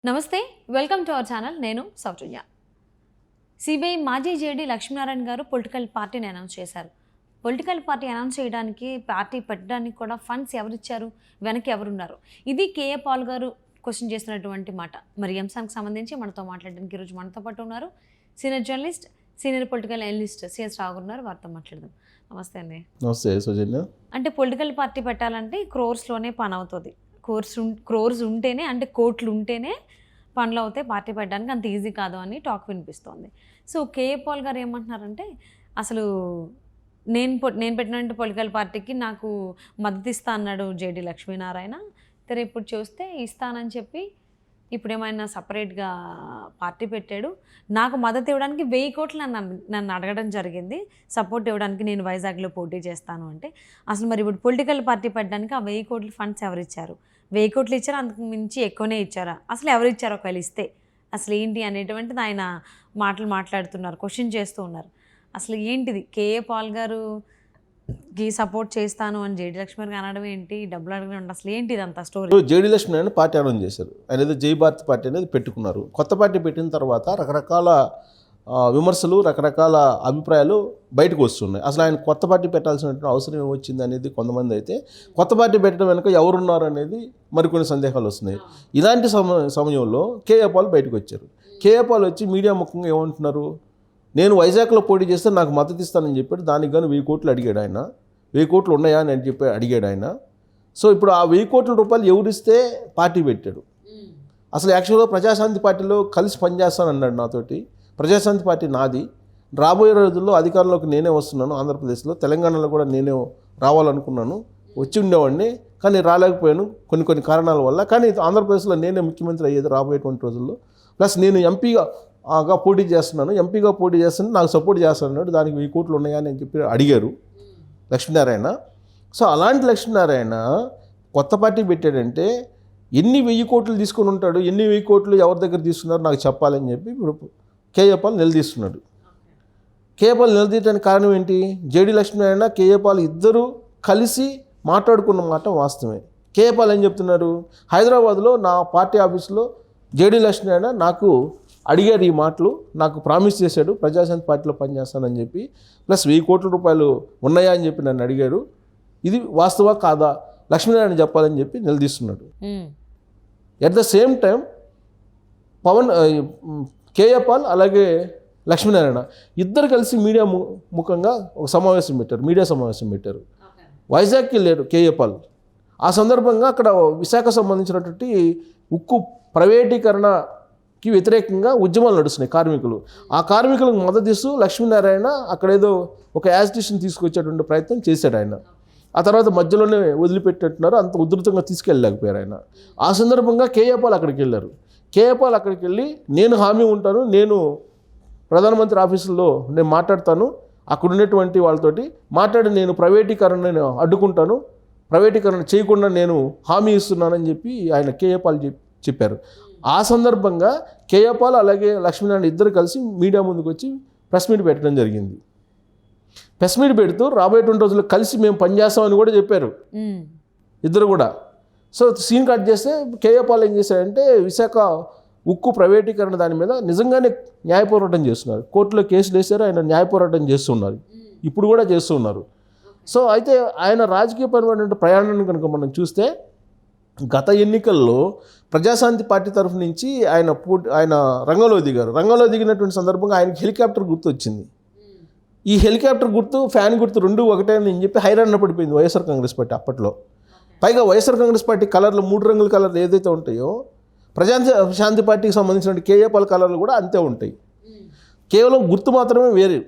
నమస్తే, welcome to our channel. నేను సౌజన్య. CBI మాజీ జేడీ లక్ష్మీనారాయణ గారు పొలిటికల్ పార్టీని అనౌన్స్ చేశారు. పొలిటికల్ పార్టీ అనౌన్స్ చేయడానికి, పార్టీ పెట్టడానికి కూడా ఫండ్స్ ఎవరిచ్చారు, వెనక ఎవరున్నారు, ఇది కేఏ పాల్ గారు క్వశ్చన్ చేసినటువంటి మాట. మరి ఈ అంశానికి సంబంధించి మనతో మాట్లాడడానికి ఈరోజు మనతో పాటు ఉన్నారు senior journalist, senior political analyst CS Rao ఉన్నారు. వారితో మాట్లాడదాం. నమస్తే అండి. నమస్తే సౌజన్య. అంటే పొలిటికల్ పార్టీ పెట్టాలంటే క్రోర్స్లోనే పని అవుతుంది. క్రోర్స్ ఉంటేనే, అంటే కోట్లు ఉంటేనే పనులు అవుతాయి. పార్టీ పెట్టడానికి అంత ఈజీ కాదు అని టాక్ వినిపిస్తోంది. సో కేఏ పాల్ గారు ఏమంటున్నారంటే, అసలు నేను పెట్టినట్టు పొలిటికల్ పార్టీకి నాకు మద్దతు ఇస్తా అన్నాడు జేడీ లక్ష్మీనారాయణ. సరే, ఇప్పుడు చూస్తే ఇస్తానని చెప్పి ఇప్పుడు ఏమైనా సపరేట్గా పార్టీ పెట్టాడు. నాకు మద్దతు ఇవ్వడానికి 1000 కోట్లు నన్ను అడగడం జరిగింది, సపోర్ట్ ఇవ్వడానికి నేను వైజాగ్లో పోటీ చేస్తాను అంటే. అసలు మరి ఇప్పుడు పొలిటికల్ పార్టీ పెట్టడానికి ఆ 1000 కోట్ల ఫండ్స్ ఎవరు ఇచ్చారు? 1000 కోట్లు ఇచ్చారా, అంతకు మించి ఎక్కువనే ఇచ్చారా? అసలు ఎవరు ఇచ్చారు? ఒకవేళ ఇస్తే అసలు ఏంటి అనేటువంటిది ఆయన మాట్లాడుతున్నారు, క్వశ్చన్ చేస్తూ ఉన్నారు. అసలు ఏంటిది కేఏ పాల్ గారుకి సపోర్ట్ చేస్తాను అని జేడీ లక్ష్మీ గారు అనడం ఏంటి, డబ్బులు అడగడం, అసలు ఏంటి ఇదంతా స్టోరీ? జేడీ లక్ష్మీ అని పార్టీ అనౌన్స్ చేశారు. ఆయన ఏదో జై భారత్ పార్టీ అనేది పెట్టుకున్నారు. కొత్త పార్టీ పెట్టిన తర్వాత రకరకాల విమర్శలు, రకరకాల అభిప్రాయాలు బయటకు వస్తున్నాయి. అసలు ఆయన కొత్త పార్టీ పెట్టాల్సినటువంటి అవసరం ఏమొచ్చింది అనేది కొంతమంది అయితే, కొత్త పార్టీ పెట్టడం వెనుక ఎవరున్నారు అనేది మరికొన్ని సందేహాలు వస్తున్నాయి. ఇలాంటి సమయంలో కేఏ పాల్ బయటకు వచ్చారు. కేఏ పాల్ వచ్చి మీడియా ముఖంగా ఏమంటున్నారు, నేను వైజాగ్లో పోటీ చేస్తే నాకు మద్దతు ఇస్తానని చెప్పాడు. దానికి గాను 1000 కోట్లు అడిగాడు ఆయన. 1000 కోట్లు ఉన్నాయా అని చెప్పి అడిగాడు ఆయన. సో ఇప్పుడు ఆ 1000 కోట్ల రూపాయలు ఎవరిస్తే పార్టీ పెట్టాడు? అసలు యాక్చువల్గా ప్రజాశాంతి పార్టీలో కలిసి పనిచేస్తానన్నాడు నాతోటి. ప్రజాశాంతి పార్టీ నాది, రాబోయే రోజుల్లో అధికారంలోకి నేనే వస్తున్నాను. ఆంధ్రప్రదేశ్లో, తెలంగాణలో కూడా నేనే రావాలనుకున్నాను, వచ్చి ఉండేవాడిని, కానీ రాలేకపోయాను కొన్ని కారణాల వల్ల. కానీ ఆంధ్రప్రదేశ్లో నేనే ముఖ్యమంత్రి అయ్యేది రాబోయేటువంటి రోజుల్లో. ప్లస్ నేను ఎంపీగా పోటీ చేస్తున్నాను, ఎంపీగా పోటీ చేస్తున్నాను, నాకు సపోర్ట్ చేస్తానన్నాడు. దానికి 1000 కోట్లు ఉన్నాయా అని చెప్పి అడిగారు లక్ష్మీనారాయణ. సో అలాంటి లక్ష్మీనారాయణ కొత్త పార్టీ పెట్టాడంటే ఎన్ని 1000 కోట్లు తీసుకొని ఉంటాడు, ఎన్ని 1000 కోట్లు ఎవరి దగ్గర తీసుకున్నారో నాకు చెప్పాలని చెప్పి ఇప్పుడు కేఏ పాల్ నిలదీస్తున్నాడు. కేఏ పాల్ నిలదీయడానికి కారణం ఏంటి? జేడీ లక్ష్మీనారాయణ, కేఏ పాల్ ఇద్దరు కలిసి మాట్లాడుకున్న మాట వాస్తవమే. కేఏ పాల్ ఏం చెప్తున్నారు, హైదరాబాద్లో నా పార్టీ ఆఫీస్లో జేడీ లక్ష్మీనారాయణ నాకు అడిగారు ఈ మాటలు, నాకు ప్రామిస్ చేశాడు ప్రజాశాంతి పార్టీలో పనిచేస్తానని చెప్పి, ప్లస్ 1000 కోట్ల రూపాయలు ఉన్నాయా అని చెప్పి నన్ను అడిగారు. ఇది వాస్తవా కాదా లక్ష్మీనారాయణ చెప్పాలని చెప్పి నిలదీస్తున్నాడు. At the same time KA Paul అలాగే లక్ష్మీనారాయణ ఇద్దరు కలిసి మీడియా ముఖంగా ఒక సమావేశం పెట్టారు, మీడియా సమావేశం పెట్టారు. వైజాగ్కి వెళ్ళారు కేఏ పాల్. ఆ సందర్భంగా అక్కడ విశాఖ సంబంధించినటువంటి ఉక్కు ప్రైవేటీకరణకి వ్యతిరేకంగా ఉద్యమాలు నడుస్తున్నాయి కార్మికులు. ఆ కార్మికులకు మద్దతు ఇస్తూ లక్ష్మీనారాయణ అక్కడేదో ఒక యాజిటేషన్ తీసుకొచ్చేటువంటి ప్రయత్నం చేశాడు ఆయన. ఆ తర్వాత మధ్యలోనే వదిలిపెట్టేట్టున్నారు, అంత ఉధృతంగా తీసుకెళ్ళలేకపోయారు ఆయన. ఆ సందర్భంగా కేఏ పాల్ అక్కడికి వెళ్ళారు. కేఏ పాల్ అక్కడికి వెళ్ళి నేను హామీ ఉంటాను, నేను ప్రధానమంత్రి ఆఫీసులో నేను మాట్లాడతాను, అక్కడ ఉన్నటువంటి వాళ్ళతోటి మాట్లాడి నేను ప్రైవేటీకరణను అడ్డుకుంటాను, ప్రైవేటీకరణ చేయకుండా నేను హామీ ఇస్తున్నానని చెప్పి ఆయన కేఏ పాల్ చెప్పారు. ఆ సందర్భంగా కేఏ పాల్ అలాగే లక్ష్మీనారాయణ ఇద్దరు కలిసి మీడియా ముందుకు వచ్చి ప్రెస్ మీట్ పెట్టడం జరిగింది. ప్రెస్ మీట్ పెడుతూ రాబోయేటువంటి రోజుల్లో కలిసి మేము పనిచేస్తామని కూడా చెప్పారు ఇద్దరు కూడా. సో సీన్ కట్ చేస్తే కేఏ పాల్ ఏం చేశాడంటే, విశాఖ ఉక్కు ప్రైవేటీకరణ దాని మీద నిజంగానే న్యాయ పోరాటం చేస్తున్నారు. కోర్టులో కేసులు వేశారు, ఆయన న్యాయ పోరాటం చేస్తున్నారు, ఇప్పుడు కూడా చేస్తున్నారు. సో అయితే ఆయన రాజకీయపరమైన ప్రయాణాన్ని కనుక మనం చూస్తే, గత ఎన్నికల్లో ప్రజాశాంతి పార్టీ తరఫు నుంచి ఆయన రంగంలో దిగారు. రంగంలో దిగినటువంటి సందర్భంగా ఆయనకి హెలికాప్టర్ గుర్తు వచ్చింది. ఈ హెలికాప్టర్ గుర్తు, ఫ్యాన్ గుర్తు రెండు ఒకటే అని చెప్పి హైరాణ పడిపోయింది వైఎస్ఆర్ కాంగ్రెస్ పార్టీ అప్పట్లో. పైగా వైఎస్ఆర్ కాంగ్రెస్ పార్టీ కలర్లు, 3 రంగుల కలర్లు ఏదైతే ఉంటాయో, ప్రజాశాంతి పార్టీకి సంబంధించిన కేఏ పాల్ కలర్లు కూడా అంతే ఉంటాయి, కేవలం గుర్తు మాత్రమే వేరే.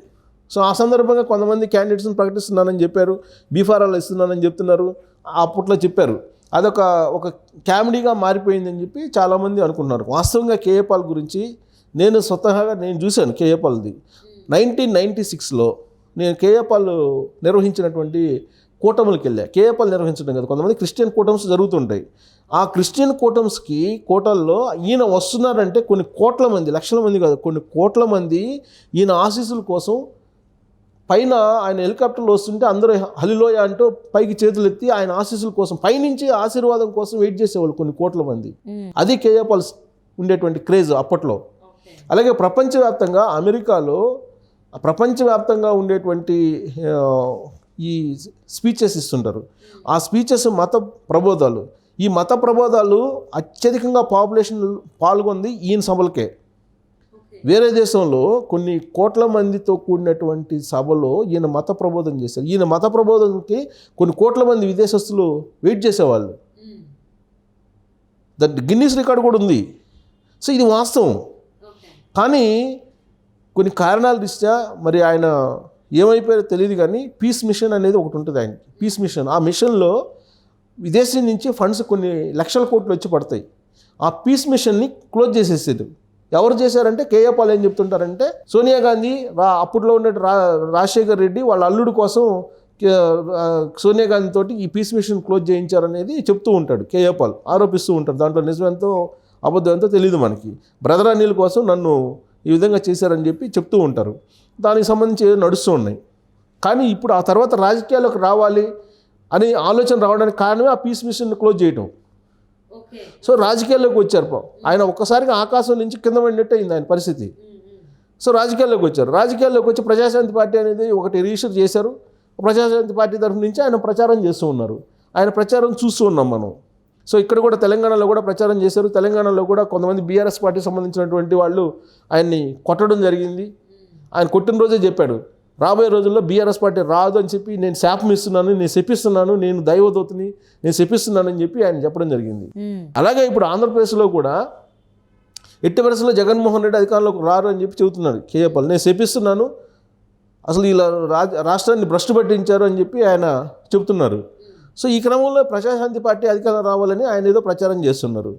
సో ఆ సందర్భంగా కొంతమంది క్యాండిడేట్స్ని ప్రకటిస్తున్నానని చెప్పారు, బీఫారాలు ఇస్తున్నానని చెప్తున్నారు, అప్పట్లో చెప్పారు. అదొక కామెడీగా మారిపోయిందని చెప్పి చాలామంది అనుకుంటున్నారు. వాస్తవంగా కేఏ పాల్ గురించి నేను స్వతహాగా చూశాను. కేఏ పాల్ది 1996లో నేను కేఏ పాల్ నిర్వహించినటువంటి కూటములకు వెళ్ళా. కేఏ పాల్ నిర్వహించడం కదా, కొంతమంది క్రిస్టియన్ కూటమ్స్ జరుగుతుంటాయి. ఆ క్రిస్టియన్ కోటల్లో ఈయన వస్తున్నారంటే కొన్ని కోట్ల మంది, లక్షల మంది కాదు, కొన్ని కోట్ల మంది ఈయన ఆశీస్సుల కోసం పైన ఆయన హెలికాప్టర్లో వస్తుంటే అందరూ హలిలోయ అంటూ పైకి చేతులు ఎత్తి ఆయన ఆశీస్సుల కోసం, పైనుంచి ఆశీర్వాదం కోసం వెయిట్ చేసేవాళ్ళు కొన్ని కోట్ల మంది. అది కేఏ పాల్ ఉండేటువంటి క్రేజ్ అప్పట్లో. అలాగే ప్రపంచవ్యాప్తంగా అమెరికాలో ప్రపంచవ్యాప్తంగా ఉండేటువంటి ఈ స్పీచెస్ ఇస్తుంటారు. ఆ స్పీచెస్ మత ప్రబోధాలు. ఈ మత ప్రబోధాలు అత్యధికంగా పాపులేషన్ పాల్గొంది ఈయన సభలకే. వేరే దేశంలో కొన్ని కోట్ల మందితో కూడినటువంటి సభలో ఈయన మత ప్రబోధం చేశారు. ఈయన మత ప్రబోధనకి కొన్ని కోట్ల మంది విదేశస్తులు వెయిట్ చేసేవాళ్ళు. గిన్నీస్ రికార్డు కూడా ఉంది. సో ఇది వాస్తవం. కానీ కొన్ని కారణాల దృష్ట్యా మరి ఆయన ఏమైపోయారో తెలియదు, కానీ పీస్ మిషన్ అనేది ఒకటి ఉంటుంది ఆయనకి. పీస్ మిషన్, ఆ మిషన్లో విదేశీ నుంచి ఫండ్స్ కొన్ని లక్షల కోట్లు వచ్చి పడతాయి. ఆ పీస్ మిషన్ని క్లోజ్ చేసేసారు. ఎవరు చేశారంటే కేఏ పాల్ ఏం చెప్తుంటారంటే, సోనియా గాంధీ అప్పట్లో ఉండే రాజశేఖర్ రెడ్డి వాళ్ళ అల్లుడు కోసం సోనియా గాంధీ తోటి ఈ పీస్ మిషన్ క్లోజ్ చేయించారనేది చెప్తూ ఉంటాడు కేఏ పాల్, ఆరోపిస్తూ ఉంటాడు. దాంట్లో నిజమెంతో అబద్ధం ఎంతో తెలియదు మనకి. బ్రదర్ అనిల్ కోసం నన్ను ఈ విధంగా చేశారని చెప్పి చెప్తూ ఉంటారు. దానికి సంబంధించి నడుస్తూ ఉన్నాయి. కానీ ఇప్పుడు ఆ తర్వాత రాజకీయాల్లోకి రావాలి అని ఆలోచన రావడానికి కారణమే ఆ పీస్ మిషన్ని క్లోజ్ చేయటం. సో రాజకీయాల్లోకి వచ్చారు. ఆయన ఒక్కసారిగా ఆకాశం నుంచి కింద పడినట్టు అయింది ఆయన పరిస్థితి. సో రాజకీయాల్లోకి వచ్చారు. రాజకీయాల్లోకి వచ్చి ప్రజాశాంతి పార్టీ అనేది ఒకటి రిజిస్టర్ చేశారు. ప్రజాశాంతి పార్టీ తరఫు నుంచి ఆయన ప్రచారం చేస్తూ ఉన్నారు. ఆయన ప్రచారం చూస్తూ ఉన్నాం మనం. సో ఇక్కడ కూడా తెలంగాణలో కూడా ప్రచారం చేశారు. తెలంగాణలో కూడా కొంతమంది బీఆర్ఎస్ పార్టీకి సంబంధించినటువంటి వాళ్ళు ఆయన్ని కొట్టడం జరిగింది. ఆయన కొట్టిన రోజే చెప్పాడు, రాబోయే రోజుల్లో బీఆర్ఎస్ పార్టీ రాదు అని చెప్పి నేను శాపం ఇస్తున్నాను, నేను శపిస్తున్నాను, నేను దైవదూతని, నేను శపిస్తున్నానని చెప్పి ఆయన చెప్పడం జరిగింది. అలాగే ఇప్పుడు ఆంధ్రప్రదేశ్లో కూడా ఎట్టి పరిస్థితుల్లో జగన్మోహన్ రెడ్డి అధికారంలోకి రారు అని చెప్పి చెబుతున్నాడు కేఏ పాల్. నేను శపిస్తున్నాను, అసలు ఇలా రాష్ట్రాన్ని భ్రష్టు పట్టించారు అని చెప్పి ఆయన చెబుతున్నారు. సో ఈ క్రమంలో ప్రజాశాంతి పార్టీ అధికారం రావాలని ఆయన ఏదో ప్రచారం చేస్తున్నారు.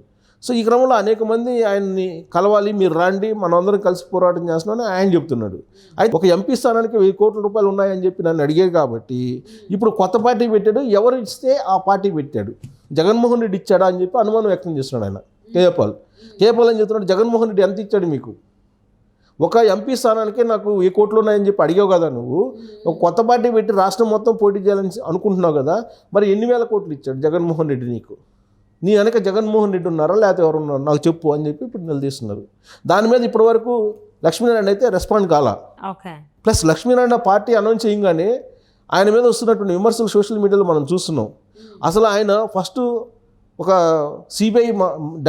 సో ఈ క్రమంలో అనేక మంది ఆయన్ని కలవాలి, మీరు రండి, మనందరం కలిసి పోరాటం చేస్తున్నామని ఆయన చెప్తున్నాడు. అయితే ఒక ఎంపీ స్థానానికి 1000 కోట్ల రూపాయలు ఉన్నాయని చెప్పి నన్ను అడిగారు కాబట్టి ఇప్పుడు కొత్త పార్టీ పెట్టాడు. ఎవరు ఇస్తే ఆ పార్టీ పెట్టాడు, జగన్మోహన్ రెడ్డి ఇచ్చాడా అని చెప్పి అనుమానం వ్యక్తం చేస్తున్నాడు ఆయన కేఏ పాల్ అని చెప్తున్నాడు. జగన్మోహన్ రెడ్డి ఎంత ఇచ్చాడు మీకు? ఒక ఎంపీ స్థానానికే నాకు 1000 కోట్లు ఉన్నాయని చెప్పి అడిగావు కదా నువ్వు. ఒక కొత్త పార్టీ పెట్టి రాష్ట్రం మొత్తం పోటీ చేయాలని అనుకుంటున్నావు కదా, మరి ఎన్ని వేల కోట్లు ఇచ్చాడు జగన్మోహన్ రెడ్డి నీకు? నీ వెనక జగన్మోహన్ రెడ్డి ఉన్నారా లేకపోతే ఎవరు ఉన్నారు నాకు చెప్పు అని చెప్పి ఇప్పుడు నిలదీస్తున్నారు. దాని మీద ఇప్పటివరకు లక్ష్మీనారాయణ అయితే రెస్పాండ్ కాలా. ప్లస్ లక్ష్మీనారాయణ పార్టీ అనౌన్స్ చేయగానే ఆయన మీద వస్తున్నటువంటి విమర్శలు సోషల్ మీడియాలో మనం చూస్తున్నాం. అసలు ఆయన ఫస్ట్ ఒక సిబిఐ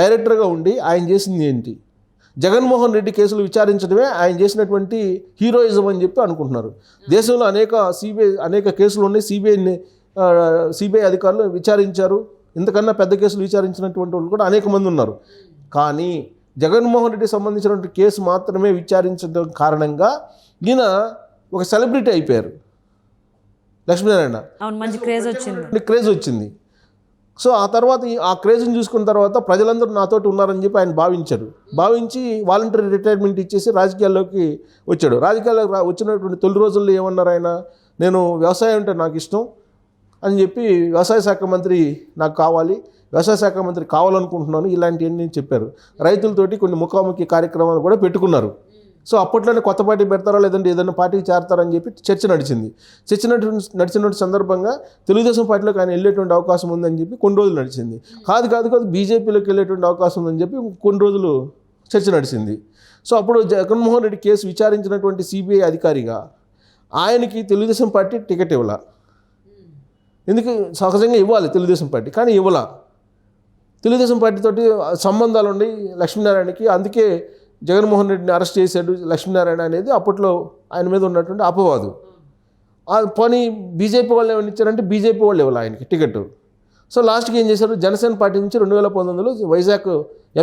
డైరెక్టర్గా ఉండి ఆయన చేసింది ఏంటి? జగన్మోహన్ రెడ్డి కేసులు విచారించడమే ఆయన చేసినటువంటి హీరోయిజం అని చెప్పి అనుకుంటున్నారు. దేశంలో అనేక కేసులు ఉన్నాయి. సిబిఐ అధికారులు విచారించారు. ఇంతకన్నా పెద్ద కేసులు విచారించినటువంటి వాళ్ళు కూడా అనేక మంది ఉన్నారు. కానీ జగన్మోహన్ రెడ్డికి సంబంధించినటువంటి కేసు మాత్రమే విచారించడం కారణంగా ఈయన ఒక సెలబ్రిటీ అయిపోయారు లక్ష్మీనారాయణ. మంచి క్రేజ్ వచ్చింది. సో ఆ తర్వాత ఆ క్రేజ్ని చూసుకున్న తర్వాత ప్రజలందరూ నాతోటి ఉన్నారని చెప్పి ఆయన భావించి వాలంటరీ రిటైర్మెంట్ ఇచ్చేసి రాజకీయాల్లోకి వచ్చాడు. రాజకీయాల్లోకి వచ్చినటువంటి తొలి రోజుల్లో ఏమన్నారు ఆయన, నేను వ్యవసాయం అంటే నాకు ఇష్టం అని చెప్పి వ్యవసాయ శాఖ మంత్రి నాకు కావాలి, వ్యవసాయ శాఖ మంత్రి కావాలనుకుంటున్నాను, ఇలాంటివన్నీ చెప్పారు. రైతులతోటి కొన్ని ముఖాముఖి కార్యక్రమాలు కూడా పెట్టుకున్నారు. సో అప్పట్లోనే కొత్త పార్టీ పెడతారా లేదంటే ఏదైనా పార్టీకి చేరతారని చెప్పి చర్చ నడిచినటువంటి సందర్భంగా తెలుగుదేశం పార్టీలోకి ఆయన వెళ్ళేటువంటి అవకాశం ఉందని చెప్పి కొన్ని రోజులు నడిచింది. కాదు బీజేపీలోకి వెళ్ళేటువంటి అవకాశం ఉందని చెప్పి కొన్ని రోజులు చర్చ నడిచింది. సో అప్పుడు జగన్మోహన్ రెడ్డి కేసు విచారించినటువంటి సిబిఐ అధికారిగా ఆయనకి తెలుగుదేశం పార్టీ టికెట్ ఇవ్వాల. ఎందుకు సహజంగా ఇవ్వాలి తెలుగుదేశం పార్టీ, కానీ ఇవ్వాల. తెలుగుదేశం పార్టీతోటి సంబంధాలు ఉండి లక్ష్మీనారాయణకి, అందుకే జగన్మోహన్ రెడ్డిని అరెస్ట్ చేశాడు లక్ష్మీనారాయణ అనేది అప్పట్లో ఆయన మీద ఉన్నటువంటి అపవాదు. పోనీ బీజేపీ వాళ్ళు ఏమైనా ఇచ్చారంటే బీజేపీ వాళ్ళు ఇవ్వాలి ఆయనకి టికెట్. సో లాస్ట్కి ఏం చేశారు, జనసేన పార్టీ నుంచి 2019లో వైజాగ్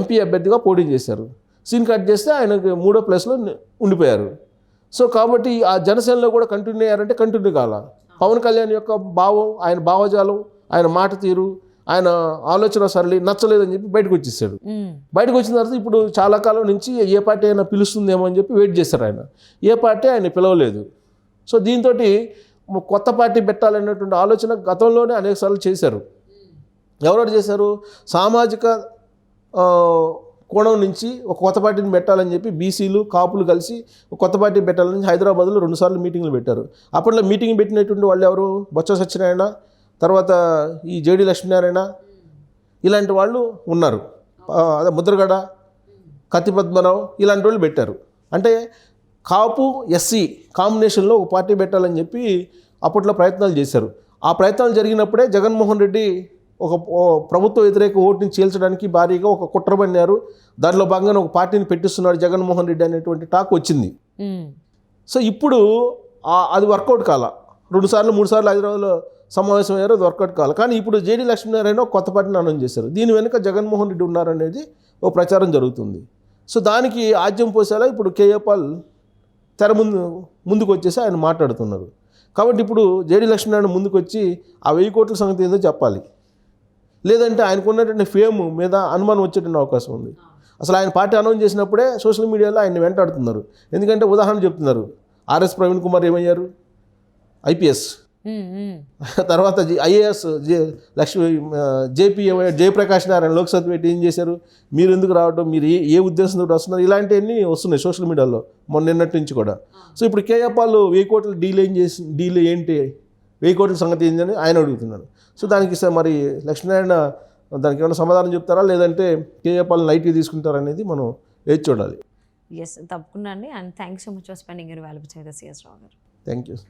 ఎంపీ అభ్యర్థిగా పోటీ చేశారు. సీన్ కట్ చేస్తే ఆయనకు 3వ ప్లేస్లో ఉండిపోయారు. సో కాబట్టి ఆ జనసేనలో కూడా కంటిన్యూ అయ్యారంటే కంటిన్యూ కాల. పవన్ కళ్యాణ్ యొక్క భావం, ఆయన భావజాలం, ఆయన మాట తీరు, ఆయన ఆలోచన సరళి నచ్చలేదని చెప్పి బయటకు వచ్చేసాడు. బయటకు వచ్చిన తర్వాత ఇప్పుడు చాలా కాలం నుంచి ఏ పార్టీ అయినా పిలుస్తుందేమో అని చెప్పి వెయిట్ చేశారు ఆయన. ఏ పార్టీ ఆయన పిలవలేదు. సో దీంతో కొత్త పార్టీ పెట్టాలనేటువంటి ఆలోచన గతంలోనే అనేక సార్లు చేశారు. ఎవరెవరు చేశారు? సామాజిక కోణం నుంచి ఒక కొత్త పార్టీని పెట్టాలని చెప్పి బీసీలు కాపులు కలిసి ఒక కొత్త పార్టీ పెట్టాలని హైదరాబాద్లో 2 సార్లు మీటింగ్లు పెట్టారు. అప్పట్లో మీటింగ్ పెట్టినటువంటి వాళ్ళు ఎవరు? బొత్స సత్యనారాయణ, తర్వాత ఈ జేడి లక్ష్మీనారాయణ, ఇలాంటి వాళ్ళు ఉన్నారు. అదే ముద్రగడ, కత్తి పద్మరావు ఇలాంటి వాళ్ళు పెట్టారు. అంటే కాపు ఎస్సీ కాంబినేషన్లో ఒక పార్టీ పెట్టాలని చెప్పి అప్పట్లో ప్రయత్నాలు చేశారు. ఆ ప్రయత్నాలు జరిగినప్పుడే జగన్మోహన్ రెడ్డి ఒక ప్రభుత్వ వ్యతిరేక ఓటుని చీల్చడానికి భారీగా ఒక కుట్ర పన్నారు. దానిలో భాగంగా ఒక పార్టీని పెట్టిస్తున్నాడు జగన్మోహన్ రెడ్డి అనేటువంటి టాక్ వచ్చింది. సో ఇప్పుడు అది వర్కౌట్ కాల. 2 సార్లు 3 సార్లు హైదరాబాద్లో సమావేశం అయ్యారు, అది వర్కౌట్ కాల. కానీ ఇప్పుడు జేడీ లక్ష్మీనారాయణ ఒక కొత్త పార్టీని అనౌన్స్ చేశారు. దీని వెనుక జగన్మోహన్ రెడ్డి ఉన్నారనేది ఒక ప్రచారం జరుగుతుంది. సో దానికి ఆజ్యం పోసేలా ఇప్పుడు కేఏ పాల్ తెర ముందుకు వచ్చేసి ఆయన మాట్లాడుతున్నారు. కాబట్టి ఇప్పుడు జేడీ లక్ష్మీనారాయణ ముందుకు వచ్చి ఆ 1000 కోట్ల సంగతి ఏందో చెప్పాలి. లేదంటే ఆయనకు ఉన్నటువంటి ఫేమ్ మీద అనుమానం వచ్చేటువంటి అవకాశం ఉంది. అసలు ఆయన పార్టీ అనౌన్స్ చేసినప్పుడే సోషల్ మీడియాలో ఆయన్ని వెంటాడుతున్నారు. ఎందుకంటే ఉదాహరణ చెప్తున్నారు, ఆర్ఎస్ ప్రవీణ్ కుమార్ ఏమయ్యారు, ఐపీఎస్, తర్వాత ఐఏఎస్ జేపీ జయప్రకాష్ నారాయణ లోక్సభ పెట్టి ఏం చేశారు, మీరు ఎందుకు రావడం, మీరు ఏ ఉద్దేశంతో వస్తున్నారు, ఇలాంటివన్నీ వస్తున్నాయి సోషల్ మీడియాలో నిన్నటి నుంచి కూడా. సో ఇప్పుడు కేఏ పాల్ 1000 కోట్ల డీల్ ఏంటి, 1000 కోట్ల సంగతి ఏంటని ఆయన అడుగుతున్నారు. సో దానికి మరి లక్ష్మీనారాయణ దానికి ఏమైనా సమాధానం చెప్తారా, లేదంటే కేఏ పాల్ లైట్గా తీసుకుంటారా అనేది మనం వేచి చూడాలి. ఎస్, తప్పకుండా అండి. And thanks so much for spending your valuable time with us, CS Rao గారు. Thank you.